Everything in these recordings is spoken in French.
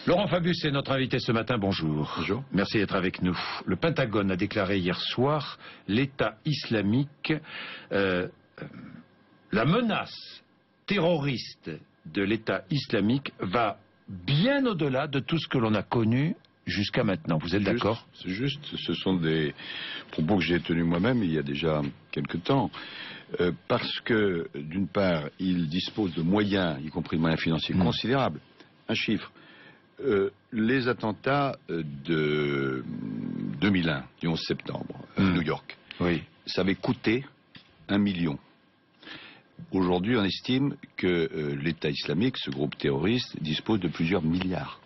Laurent Fabius est notre invité ce matin, bonjour. Bonjour. Merci d'être avec nous. Le Pentagone a déclaré hier soir l'État islamique, la menace terroriste de l'État islamique va bien au-delà de tout ce que l'on a connu jusqu'à maintenant. Vous êtes d'accord? C'est juste, ce sont des propos que j'ai tenus moi-même il y a déjà quelque temps, parce que d'une part, il dispose de moyens, y compris de moyens financiers considérables. Un chiffre. Les attentats de 2001, du 11 septembre, à New York, ça avait coûté 1 million. Aujourd'hui, on estime que l'État islamique, ce groupe terroriste, dispose de plusieurs milliards.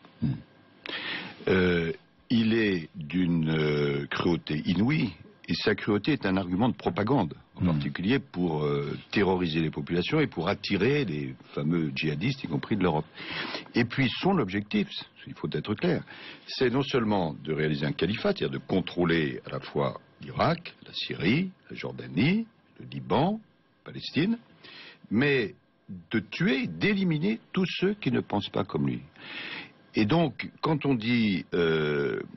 Il est d'une cruauté inouïe, et sa cruauté est un argument de propagande, en particulier pour terroriser les populations et pour attirer les fameux djihadistes, y compris de l'Europe. Et puis son objectif, il faut être clair, c'est non seulement de réaliser un califat, c'est-à-dire de contrôler à la fois l'Irak, la Syrie, la Jordanie, le Liban, Palestine, mais de tuer, d'éliminer tous ceux qui ne pensent pas comme lui. Et donc, quand on dit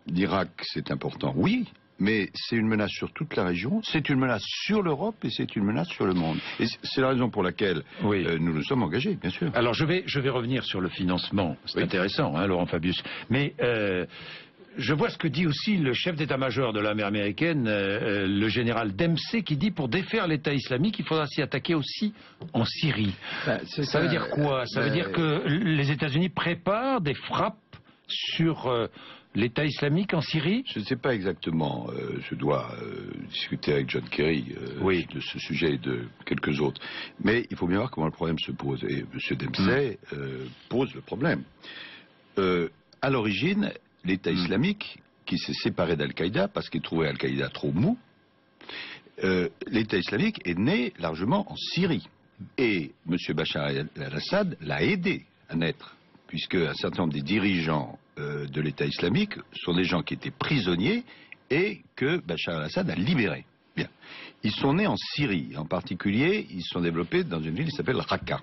l'Irak, c'est important, oui, mais c'est une menace sur toute la région, c'est une menace sur l'Europe et c'est une menace sur le monde. Et c'est la raison pour laquelle nous nous sommes engagés, bien sûr. Alors je vais revenir sur le financement, c'est intéressant, hein, Laurent Fabius, mais je vois ce que dit aussi le chef d'état-major de l'armée américaine, le général Dempsey, qui dit pour défaire l'État islamique, il faudra s'y attaquer aussi en Syrie. Ça veut dire quoi? Ça veut dire que les États-Unis préparent des frappes sur l'État islamique en Syrie? Je ne sais pas exactement. Je dois discuter avec John Kerry de ce sujet et de quelques autres. Mais il faut bien voir comment le problème se pose. Et M. Dempsey pose le problème. À l'origine, l'État islamique, qui s'est séparé d'Al-Qaïda parce qu'il trouvait Al-Qaïda trop mou, l'État islamique est né largement en Syrie. Et M. Bachar el-Assad l'a aidé à naître, puisque un certain nombre des dirigeants de l'État islamique sont des gens qui étaient prisonniers et que Bachar el-Assad a libérés. Bien. Ils sont nés en Syrie. En particulier, ils sont développés dans une ville qui s'appelle Raqqa.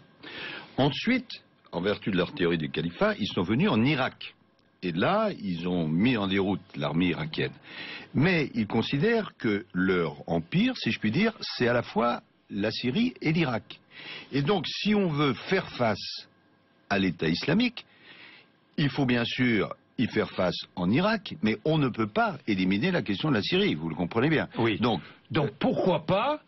Ensuite, en vertu de leur théorie du califat, ils sont venus en Irak. Et là, ils ont mis en déroute l'armée irakienne. Mais ils considèrent que leur empire, si je puis dire, c'est à la fois la Syrie et l'Irak. Et donc, si on veut faire face à l'État islamique, il faut bien sûr y faire face en Irak, mais on ne peut pas éliminer la question de la Syrie, vous le comprenez bien. Oui. Donc pourquoi pas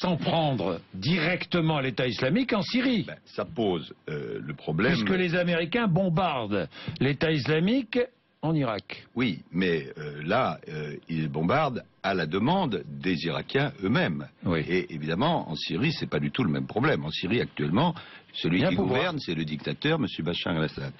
s'en prendre directement à l'État islamique en Syrie? Ça pose le problème... Puisque les Américains bombardent l'État islamique en Irak. Oui, mais là, ils bombardent à la demande des Irakiens eux-mêmes. Et évidemment, en Syrie, c'est pas du tout le même problème. En Syrie, actuellement, celui qui gouverne, c'est le dictateur, M. Bachar el-Assad.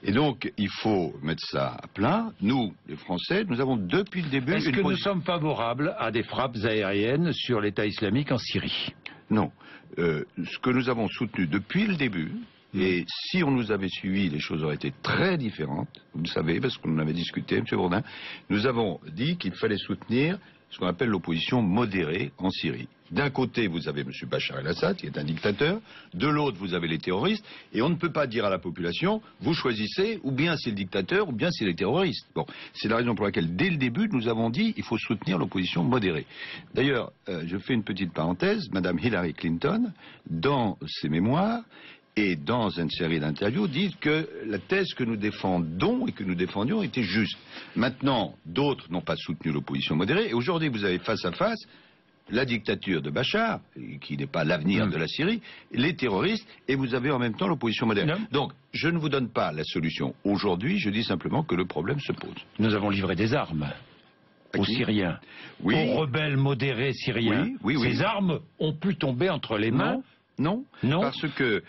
Et donc, il faut mettre ça à plat. Nous, les Français, nous avons depuis le début... Est-ce que nous sommes favorables à des frappes aériennes sur l'État islamique en Syrie? Non. Ce que nous avons soutenu depuis le début... Et si on nous avait suivi, les choses auraient été très différentes, vous le savez, parce qu'on en avait discuté, M. Bourdin. Nous avons dit qu'il fallait soutenir ce qu'on appelle l'opposition modérée en Syrie. D'un côté, vous avez M. Bachar el-Assad, qui est un dictateur, de l'autre, vous avez les terroristes, et on ne peut pas dire à la population, vous choisissez, ou bien c'est le dictateur, ou bien c'est les terroristes. Bon, c'est la raison pour laquelle, dès le début, nous avons dit, il faut soutenir l'opposition modérée. D'ailleurs, je fais une petite parenthèse, Mme Hillary Clinton, dans ses mémoires, et dans une série d'interviews, disent que la thèse que nous défendons et que nous défendions était juste. Maintenant, d'autres n'ont pas soutenu l'opposition modérée, et aujourd'hui vous avez face à face la dictature de Bachar, qui n'est pas l'avenir de la Syrie, les terroristes, et vous avez en même temps l'opposition modérée. Donc, je ne vous donne pas la solution aujourd'hui, je dis simplement que le problème se pose. Nous avons livré des armes aux Syriens, aux rebelles modérés syriens. Ces armes ont pu tomber entre les mains. Non, parce que...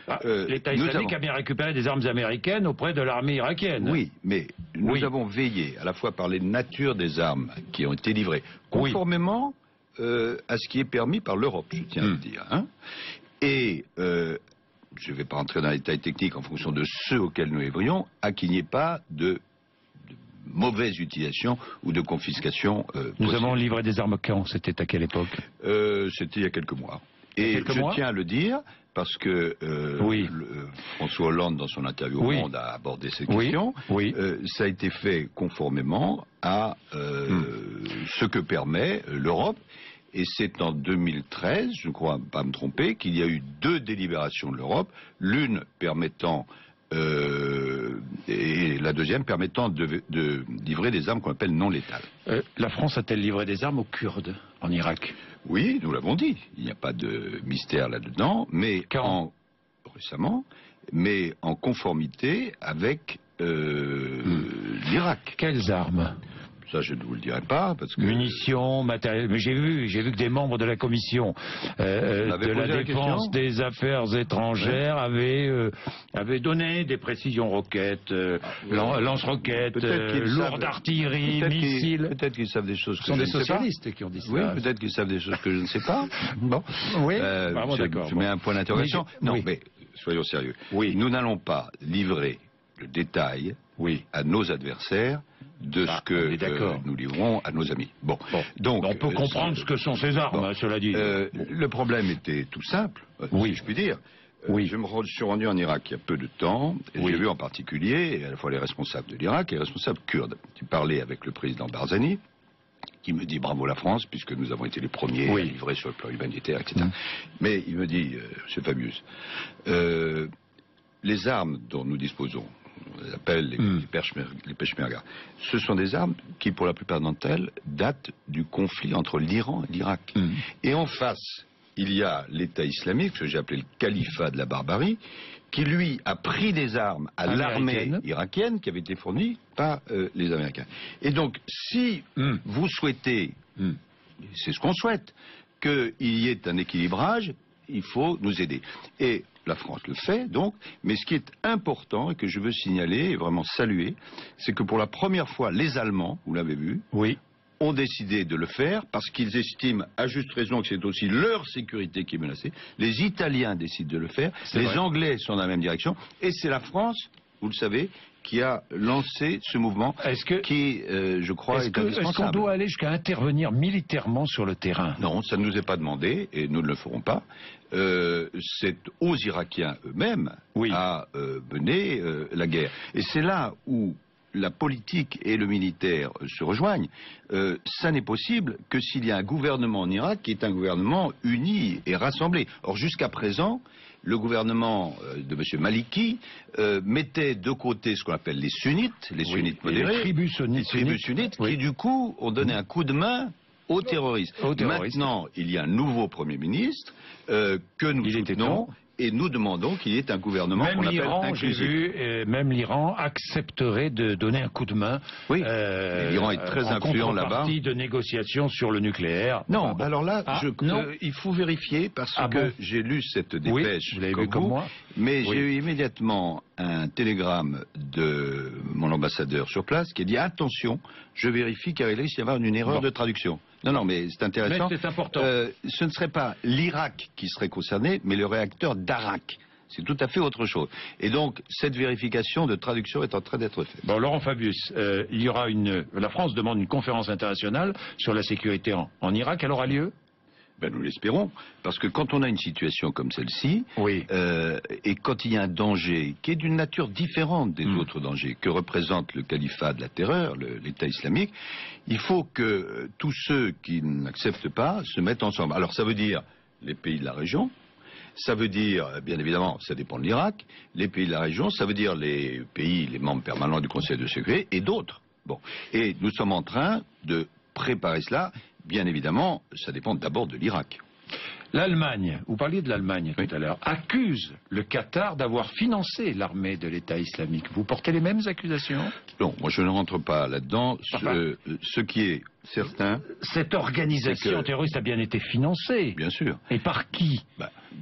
l'État islamique a bien récupéré des armes américaines auprès de l'armée irakienne. Oui, mais nous avons veillé à la fois par les natures des armes qui ont été livrées, conformément à ce qui est permis par l'Europe, je tiens à le dire. Et je ne vais pas entrer dans les détails techniques en fonction de ceux auxquels nous évoluons, à qu'il n'y ait pas de mauvaise utilisation ou de confiscation Nous avons livré des armes quand? C'était à quelle époque? C'était il y a quelques mois. Et je tiens à le dire, parce que François Hollande, dans son interview au Monde, a abordé ces questions. Ça a été fait conformément à ce que permet l'Europe. Et c'est en 2013, je ne crois pas me tromper, qu'il y a eu 2 délibérations de l'Europe, l'une permettant, et la deuxième permettant de livrer des armes qu'on appelle non létales. La France a-t-elle livré des armes aux Kurdes en Irak? Oui, nous l'avons dit. Il n'y a pas de mystère là-dedans, mais récemment, mais en conformité avec l'Irak. Quelles armes? Ça, je ne vous le dirai pas, parce que... Munitions, matériel... Mais j'ai vu que des membres de la commission de la défense des affaires étrangères avaient donné des précisions roquettes, lance-roquettes, lourdes artillerie, missiles... Peut-être qu'ils savent des choses que je ne sais pas. Ce sont des socialistes qui ont dit ça. Oui, peut-être qu'ils savent des choses que je ne sais pas. Bon. Oui, d'accord. Je mets un point d'interrogation. Non, mais soyons sérieux. Nous n'allons pas livrer le détail à nos adversaires de ce que nous livrons à nos amis. Bon. Donc, on peut comprendre ce que sont ces armes, cela dit. Le problème était tout simple, si je puis dire. Je me suis rendu en Irak il y a peu de temps, et j'ai vu en particulier à la fois les responsables de l'Irak et les responsables kurdes. J'ai parlé avec le président Barzani, qui me dit bravo la France, puisque nous avons été les premiers à livrer sur le plan humanitaire, etc. Mais il me dit, monsieur Fabius, les armes dont nous disposons, on les appelle les Peshmerga, ce sont des armes qui, pour la plupart d'entre elles, datent du conflit entre l'Iran et l'Irak. Et en face, il y a l'État islamique, ce que j'ai appelé le califat de la barbarie, qui lui a pris des armes à l'armée irakienne qui avait été fournie par les Américains. Et donc, si vous souhaitez, c'est ce qu'on souhaite, qu'il y ait un équilibrage, il faut nous aider. Et la France le fait, donc, mais ce qui est important et que je veux signaler et vraiment saluer, c'est que pour la première fois, les Allemands, vous l'avez vu, ont décidé de le faire parce qu'ils estiment, à juste raison, que c'est aussi leur sécurité qui est menacée. Les Italiens décident de le faire, les Anglais sont dans la même direction, et c'est la France, vous le savez, qui a lancé ce mouvement qui, je crois, est indispensable. Est-ce qu'on doit aller jusqu'à intervenir militairement sur le terrain? Non, ça ne nous est pas demandé, et nous ne le ferons pas. C'est aux Irakiens eux-mêmes à mener la guerre. Et c'est là où la politique et le militaire se rejoignent. Ça n'est possible que s'il y a un gouvernement en Irak qui est un gouvernement uni et rassemblé. Or, jusqu'à présent, le gouvernement de M. Maliki mettait de côté ce qu'on appelle les sunnites modérés, les tribus sunnites qui, du coup, ont donné un coup de main aux terroristes. Maintenant, il y a un nouveau Premier ministre que nous soutenons. Et nous demandons qu'il y ait un gouvernement qu'on appelle inclusif. Même l'Iran accepterait de donner un coup de main. L'Iran est très influent là-bas. En contrepartie de négociations sur le nucléaire. Non, alors là, il faut vérifier parce que j'ai lu cette dépêche comme moi, mais j'ai eu immédiatement un télégramme de mon ambassadeur sur place qui a dit attention, je vérifie car il risque d'y avoir une erreur de traduction. Non, mais c'est intéressant. Mais c'est important. Ce ne serait pas l'Irak qui serait concerné, mais le réacteur d'Arak. C'est tout à fait autre chose. Et donc, cette vérification de traduction est en train d'être faite. Bon, Laurent Fabius, la France demande une conférence internationale sur la sécurité en Irak. Elle aura lieu? Nous l'espérons, parce que quand on a une situation comme celle-ci, et quand il y a un danger qui est d'une nature différente des autres dangers que représente le califat de la terreur, l'État islamique, il faut que tous ceux qui n'acceptent pas se mettent ensemble. Alors ça veut dire les pays de la région, ça veut dire, bien évidemment, ça dépend de l'Irak, les pays de la région, ça veut dire les membres permanents du Conseil de sécurité et d'autres. Bon. Et nous sommes en train de préparer cela. Bien évidemment, ça dépend d'abord de l'Irak. L'Allemagne, vous parliez de l'Allemagne tout à l'heure, accuse le Qatar d'avoir financé l'armée de l'État islamique. Vous portez les mêmes accusations? Non, moi je ne rentre pas là-dedans. Ce qui est certain... Cette organisation terroriste a bien été financée. Bien sûr. Et par qui?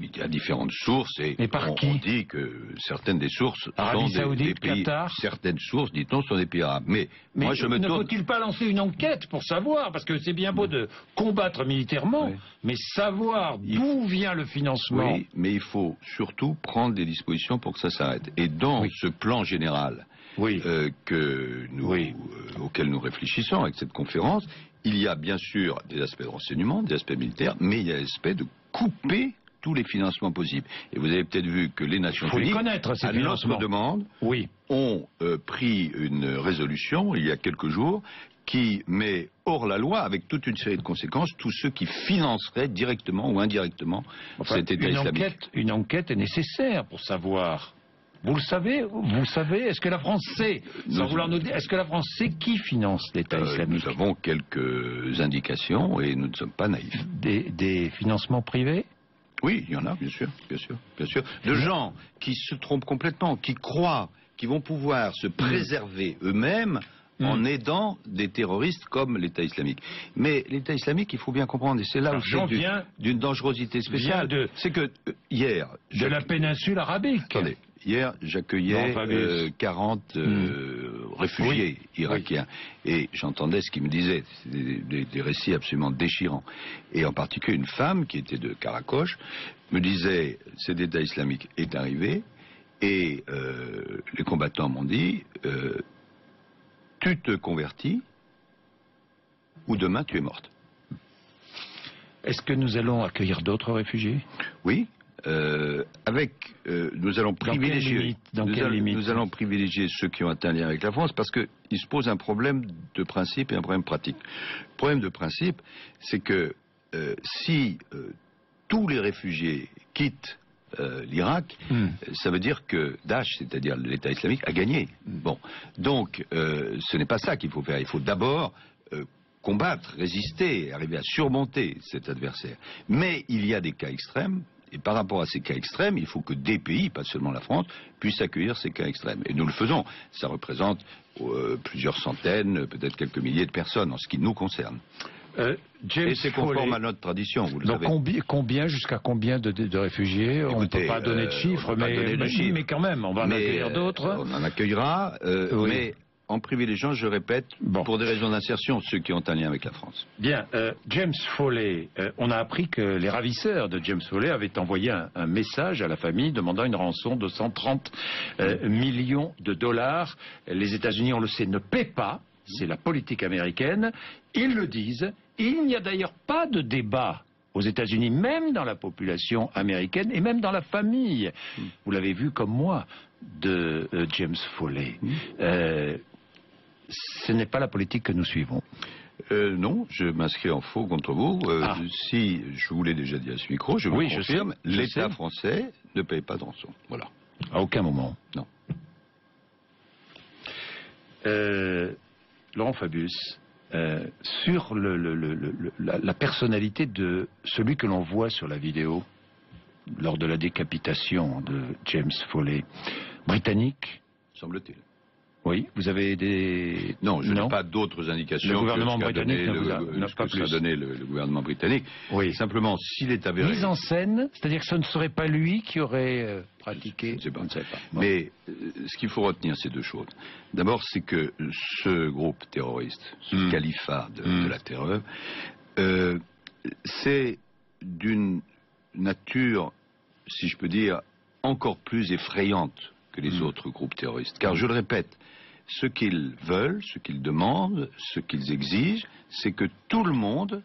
Il y a différentes sources et on dit que certaines des sources sont des pays... Qatar. Certaines sources, dit-on, sont des pays arabes. Mais moi, ne faut-il pas lancer une enquête pour savoir? Parce que c'est bien beau de combattre militairement, mais savoir d'où vient le financement. Oui, mais il faut surtout prendre des dispositions pour que ça s'arrête. Et dans ce plan général auquel nous réfléchissons avec cette conférence, il y a bien sûr des aspects de renseignement, des aspects militaires, mais il y a l'aspect de couper tous les financements possibles. Et vous avez peut-être vu que les Nations Unies, à notre demande, ont pris une résolution il y a quelques jours qui met hors la loi, avec toute une série de conséquences, tous ceux qui financeraient directement ou indirectement cet État islamique. Une enquête est nécessaire pour savoir. Vous le savez, est-ce que la France sait, sans vouloir nous dire, est-ce que la France sait qui finance l'État islamique? Nous avons quelques indications et nous ne sommes pas naïfs. Des financements privés? Oui, il y en a, bien sûr. De gens qui se trompent complètement, qui croient qu'ils vont pouvoir se préserver eux-mêmes en aidant des terroristes comme l'État islamique. Mais l'État islamique, il faut bien comprendre, et c'est là où c'est d'une dangerosité spéciale, c'est que hier... De la péninsule arabique. Attendez, hier, j'accueillais 40 réfugiés irakiens. Et j'entendais ce qu'ils me disaient, des récits absolument déchirants. Et en particulier, une femme qui était de Karakoche me disait, cet État islamique est arrivé, et les combattants m'ont dit... tu te convertis, ou demain tu es morte. Est-ce que nous allons accueillir d'autres réfugiés? Oui, nous allons privilégier. Nous allons privilégier ceux qui ont un lien avec la France parce qu'il se pose un problème de principe et un problème pratique. Le problème de principe, c'est que si tous les réfugiés quittent l'Irak, ça veut dire que Daesh, c'est-à-dire l'État islamique, a gagné. Bon, donc ce n'est pas ça qu'il faut faire. Il faut d'abord combattre, résister, arriver à surmonter cet adversaire. Mais il y a des cas extrêmes, et par rapport à ces cas extrêmes, il faut que des pays, pas seulement la France, puissent accueillir ces cas extrêmes. Et nous le faisons. Ça représente plusieurs centaines, peut-être quelques milliers de personnes en ce qui nous concerne. Et c'est conforme à notre tradition, vous le savez. Jusqu'à combien de réfugiés? Écoutez, on ne peut pas donner de chiffres, mais quand même, on va en accueillir d'autres. On en accueillera, mais en privilégiant, je répète, pour des raisons d'insertion, ceux qui ont un lien avec la France. Bien, James Foley, on a appris que les ravisseurs de James Foley avaient envoyé un message à la famille demandant une rançon de 130 millions de dollars. Les États-Unis, on le sait, ne paient pas. C'est la politique américaine. Ils le disent. Il n'y a d'ailleurs pas de débat aux États-Unis, même dans la population américaine et même dans la famille. Vous l'avez vu comme moi, de James Foley. Ce n'est pas la politique que nous suivons. Non, je m'inscris en faux contre vous. Si, je vous l'ai déjà dit à ce micro, je vous confirme, l'État français ne paye pas de rançon. Voilà. À aucun moment. Non. Laurent Fabius, sur la personnalité de celui que l'on voit sur la vidéo lors de la décapitation de James Foley, britannique, semble-t-il. Oui, vous avez des... Non, je n'ai pas d'autres indications. Le gouvernement britannique n'a pas plus. Ce qu'a donné le gouvernement britannique. Oui. Simplement, s'il est avéré... Mise en scène, c'est-à-dire que ce ne serait pas lui qui aurait pratiqué... Je ne sais pas. Bon. Mais ce qu'il faut retenir, c'est deux choses. D'abord, c'est que ce groupe terroriste, ce califat de la terreur, c'est d'une nature, si je peux dire, encore plus effrayante que les autres groupes terroristes. Car je le répète, ce qu'ils veulent, ce qu'ils demandent, ce qu'ils exigent, c'est que tout le monde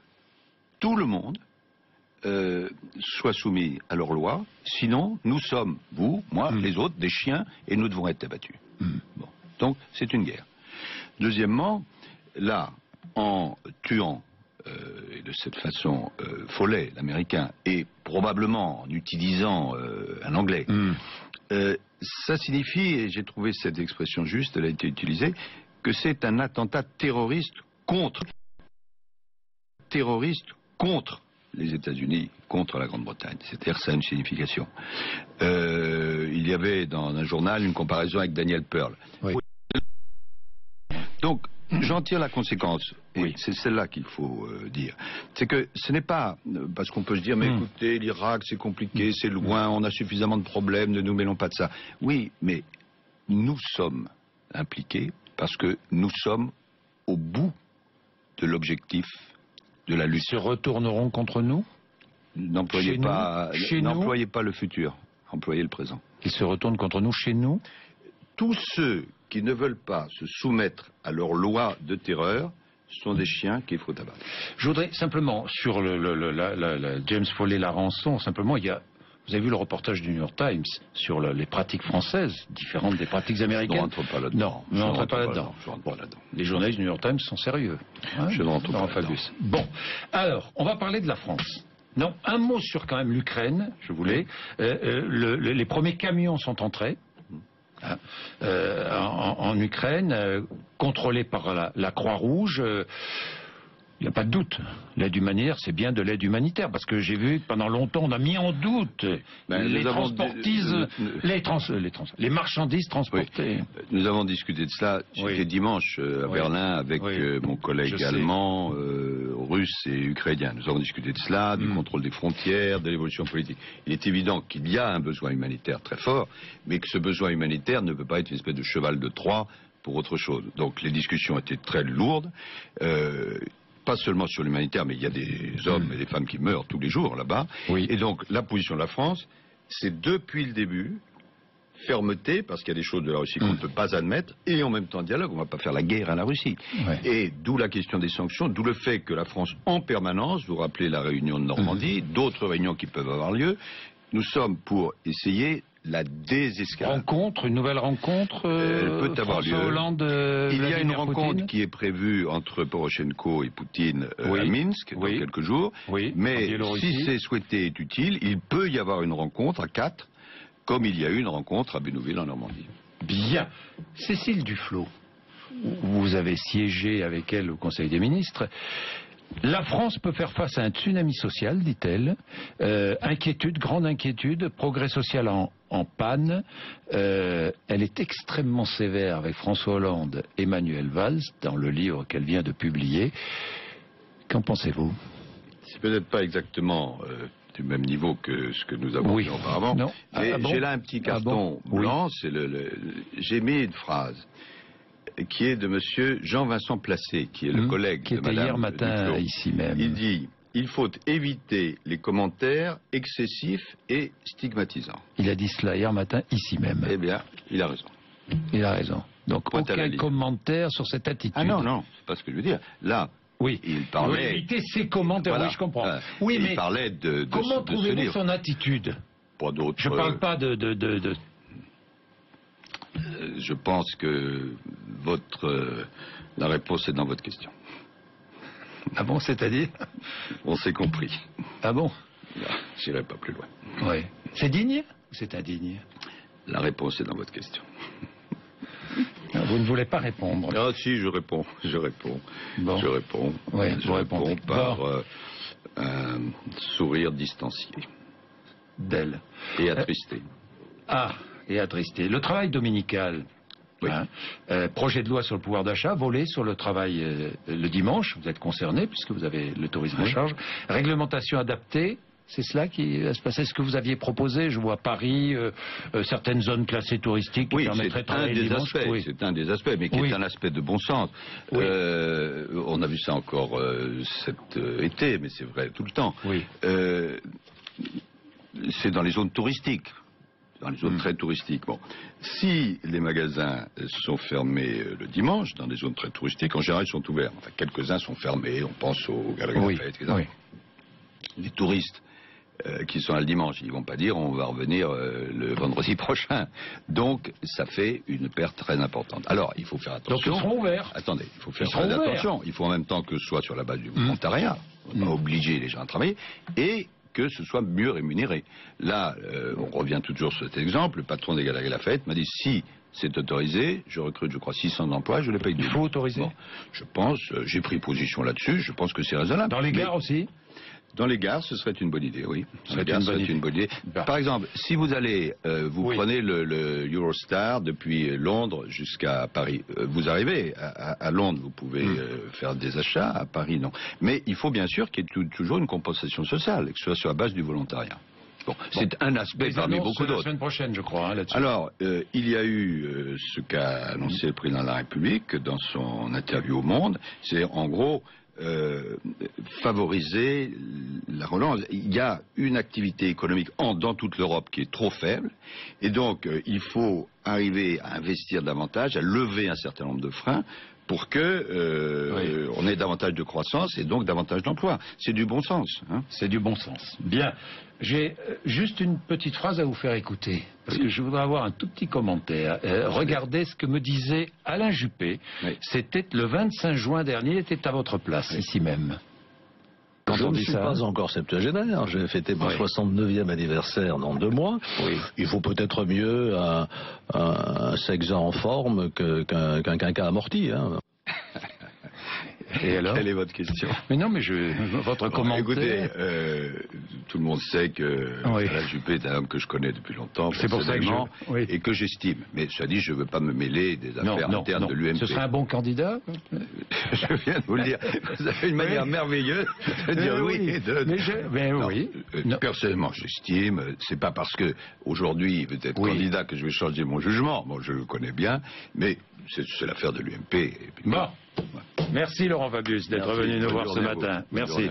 soit soumis à leurs lois. Sinon, nous sommes, vous, moi, les autres, des chiens, et nous devons être abattus. Bon. Donc, c'est une guerre. Deuxièmement, là, en tuant et de cette façon Foley, l'Américain, et probablement en utilisant un Anglais, ça signifie, et j'ai trouvé cette expression juste, elle a été utilisée, que c'est un attentat terroriste contre les États-Unis, contre la Grande-Bretagne. C'est-à-dire ça a une signification. Il y avait dans un journal une comparaison avec Daniel Pearl. Oui. Donc, j'en tire la conséquence, et c'est celle-là qu'il faut dire. C'est que ce n'est pas, parce qu'on peut se dire, mais écoutez, l'Irak c'est compliqué, c'est loin, on a suffisamment de problèmes, ne nous mêlons pas de ça. Oui, mais nous sommes impliqués parce que nous sommes au bout de l'objectif de la lutte. Ils se retourneront contre nous? N'employez pas le futur, employez le présent. Ils se retournent contre nous chez nous? Tous ceux qui ne veulent pas se soumettre à leurs lois de terreur ce sont des chiens qu'il faut abattre. Je voudrais simplement, sur James Foley, la rançon, simplement, vous avez vu le reportage du New York Times sur les pratiques françaises, différentes des pratiques américaines. Je ne rentre pas là-dedans. Non, je ne rentre pas là-dedans. Les journalistes du New York Times sont sérieux. Hein, je ne rentre pas là-dedans. Bon, alors, on va parler de la France. Non, un mot sur quand même l'Ukraine, je voulais. Les premiers camions sont entrés. En Ukraine, contrôlés par la Croix-Rouge. Il n'y a pas de doute. L'aide humanitaire, c'est bien de l'aide humanitaire, parce que j'ai vu que pendant longtemps, on a mis en doute les marchandises transportées. Oui. Nous avons discuté de cela, j'étais dimanche à Berlin avec mon collègue allemand, russe et ukrainien. Nous avons discuté de cela, du contrôle des frontières, de l'évolution politique. Il est évident qu'il y a un besoin humanitaire très fort, mais que ce besoin humanitaire ne peut pas être une espèce de cheval de Troie pour autre chose. Donc les discussions étaient très lourdes. Pas seulement sur l'humanitaire, mais il y a des hommes et des femmes qui meurent tous les jours là-bas. Oui. Et donc, la position de la France, c'est depuis le début, fermeté, parce qu'il y a des choses de la Russie qu'on ne peut pas admettre, et en même temps dialogue, on ne va pas faire la guerre à la Russie. Ouais. Et d'où la question des sanctions, d'où le fait que la France, en permanence, vous rappelez la réunion de Normandie, d'autres réunions qui peuvent avoir lieu, nous sommes pour essayer la désescalade. Une nouvelle rencontre peut avoir lieu. Hollande, il y a une rencontre qui est prévue entre Poroshenko et Poutine à Minsk dans quelques jours. Oui. Mais si c'est souhaité et utile, il peut y avoir une rencontre à 4, comme il y a eu une rencontre à Bénouville en Normandie. Bien. Cécile Duflot, vous avez siégé avec elle au Conseil des ministres. La France peut faire face à un tsunami social, dit-elle. Inquiétude, grande inquiétude, progrès social en panne. Elle est extrêmement sévère avec François Hollande et Manuel Valls dans le livre qu'elle vient de publier. Qu'en pensez-vous? C'est peut-être pas exactement du même niveau que ce que nous avons vu auparavant. Non. J'ai là un petit carton blanc. J'ai mis une phrase qui est de monsieur Jean-Vincent Placé, qui est le collègue qui de madame était hier matin Duflot. Ici même. Il dit: il faut éviter les commentaires excessifs et stigmatisants. Il a dit cela hier matin, ici même. Eh bien, il a raison. Il a raison. Donc aucun commentaire sur cette attitude. Ah non, non, c'est pas ce que je veux dire. Là, il parlait... éviter ces commentaires, voilà. Oui, je comprends. Oui, mais il parlait de comment trouvez-vous son attitude? Pas d'autre. Je ne parle pas de... Je pense que la réponse est dans votre question. Ah bon, c'est-à-dire? On s'est compris. Ah bon? J'irai pas plus loin. Oui. C'est digne ou c'est indigne? La réponse est dans votre question. Vous ne voulez pas répondre? Ah si, je réponds. Bon. Je réponds. Oui, je réponds par un sourire distancié. D'elle. Et attristé. Et attristé. Le travail dominical, projet de loi sur le pouvoir d'achat, volé sur le travail le dimanche, vous êtes concerné puisque vous avez le tourisme en charge. Réglementation adaptée, c'est cela qui va se passer. Ce que vous aviez proposé, je vois Paris, certaines zones classées touristiques qui permettraient de travailler le dimanche. C'est un des aspects, mais qui est un aspect de bon sens. On a vu ça encore cet été, mais c'est vrai tout le temps. C'est dans les zones touristiques. Dans les zones très touristiques. Bon. Si les magasins sont fermés le dimanche, dans des zones très touristiques, en général ils sont ouverts. Enfin, quelques-uns sont fermés, on pense aux galeries Lafayette, etc. Les touristes qui sont là le dimanche, ils ne vont pas dire on va revenir le vendredi prochain. Donc ça fait une perte très importante. Alors il faut faire attention. Donc ils seront ouverts. Attendez, il faut faire très attention. Il faut en même temps que ce soit sur la base du volontariat, on va obliger les gens à travailler, et que ce soit mieux rémunéré. Là, on revient toujours sur cet exemple, le patron des Galeries Lafayette m'a dit si c'est autorisé, je recrute, je crois, 600 emplois, je les paye 2 000. Il faut autoriser. Bon, je pense, j'ai pris position là-dessus, je pense que c'est raisonnable. Dans les gares aussi? Dans les gares, ce serait une bonne idée, oui. Dans les gares, ce serait une bonne idée. Par exemple, si vous allez, vous prenez le Eurostar depuis Londres jusqu'à Paris. Vous arrivez à Londres, vous pouvez faire des achats, à Paris, non. Mais il faut bien sûr qu'il y ait toujours une compensation sociale, que ce soit sur la base du volontariat. Bon. C'est un aspect parmi beaucoup d'autres. La semaine prochaine, je crois, là-dessus. Alors, il y a eu ce qu'a annoncé le président de la République dans son interview au Monde. C'est en gros favoriser la relance. Il y a une activité économique dans toute l'Europe qui est trop faible, et donc il faut arriver à investir davantage, à lever un certain nombre de freins pour que on ait davantage de croissance et donc davantage d'emplois. C'est du bon sens. Hein. C'est du bon sens. Bien. J'ai juste une petite phrase à vous faire écouter, parce que je voudrais avoir un tout petit commentaire. Regardez ce que me disait Alain Juppé. C'était le 25 juin dernier, il était à votre place, ici même. Quand je ne suis pas encore septuagénaire, je vais fêter mon 69e anniversaire dans 2 mois. Il faut peut-être mieux un sexe en forme qu'un quinquas amorti. Hein. Et alors? Quelle est votre question? Mais non, mais votre commentaire... Écoutez, tout le monde sait que Alain Juppé est un homme que je connais depuis longtemps, c'est pour ça que et que j'estime. Mais cela dit, je ne veux pas me mêler des affaires internes de l'UMP. Ce serait un bon candidat? Je viens de vous le dire. Vous avez une manière merveilleuse de dire oui. Personnellement, j'estime. C'est pas parce que aujourd'hui il veut être candidat que je vais changer mon jugement. Bon, je le connais bien, mais c'est l'affaire de l'UMP. Bon. Merci Laurent Fabius d'être venu nous voir ce matin. Merci.